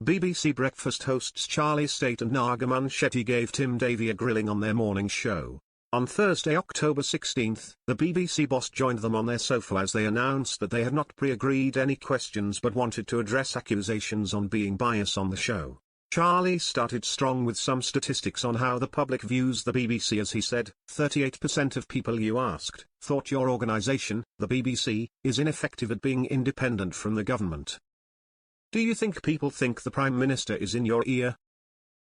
BBC breakfast hosts Charlie Stayt and Naga Munchetty gave Tim Davie a grilling on their morning show. On Thursday, October 16, the BBC boss joined them on their sofa as they announced that they had not pre-agreed any questions but wanted to address accusations on being biased on the show. Charlie started strong with some statistics on how the public views the BBC as he said, 38% of people you asked thought your organisation, the BBC, is ineffective at being independent from the government. Do you think people think the Prime Minister is in your ear?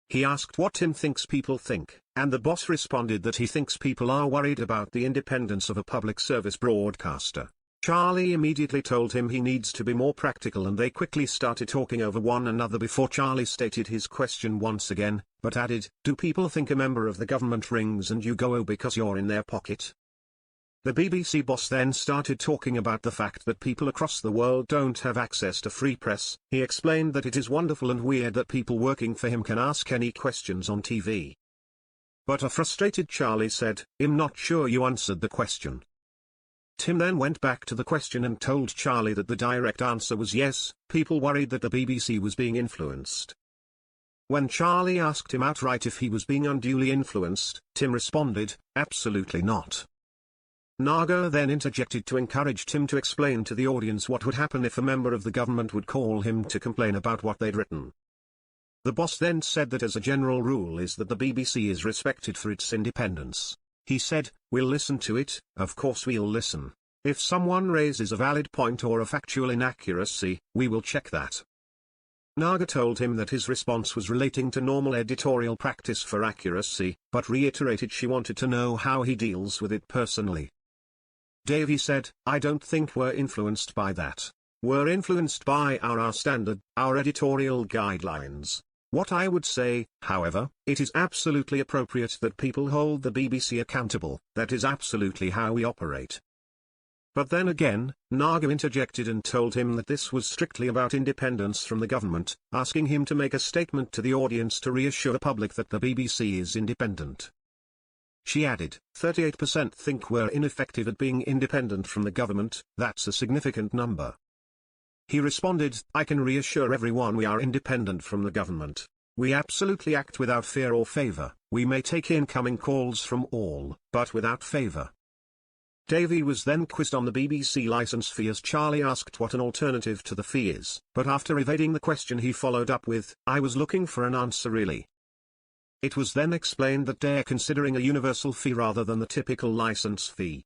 He asked what Tim thinks people think, and the boss responded that he thinks people are worried about the independence of a public service broadcaster. Charlie immediately told him he needs to be more practical, and they quickly started talking over one another before Charlie stated his question once again, but added, do people think a member of the government rings and you go oh because you're in their pocket? The BBC boss then started talking about the fact that people across the world don't have access to free press. He explained that it is wonderful and weird that people working for him can ask any questions on TV. But a frustrated Charlie said, I'm not sure you answered the question. Tim then went back to the question and told Charlie that the direct answer was yes, people worried that the BBC was being influenced. When Charlie asked him outright if he was being unduly influenced, Tim responded, absolutely not. Naga then interjected to encourage Tim to explain to the audience what would happen if a member of the government would call him to complain about what they'd written. The boss then said that as a general rule is that the BBC is respected for its independence. He said, we'll listen to it, of course we'll listen. If someone raises a valid point or a factual inaccuracy, we will check that. Naga told him that his response was relating to normal editorial practice for accuracy, but reiterated she wanted to know how he deals with it personally. Davie said, I don't think we're influenced by that. We're influenced by our standard, our editorial guidelines. What I would say, however, it is absolutely appropriate that people hold the BBC accountable. That is absolutely how we operate. But then again, Naga interjected and told him that this was strictly about independence from the government, asking him to make a statement to the audience to reassure the public that the BBC is independent. She added, 38% think we're ineffective at being independent from the government, that's a significant number. He responded, I can reassure everyone we are independent from the government. We absolutely act without fear or favour. We may take incoming calls from all, but without favour. Davie was then quizzed on the BBC licence fee as Charlie asked what an alternative to the fee is, but after evading the question he followed up with, I was looking for an answer really. It was then explained that they're considering a universal fee rather than the typical licence fee.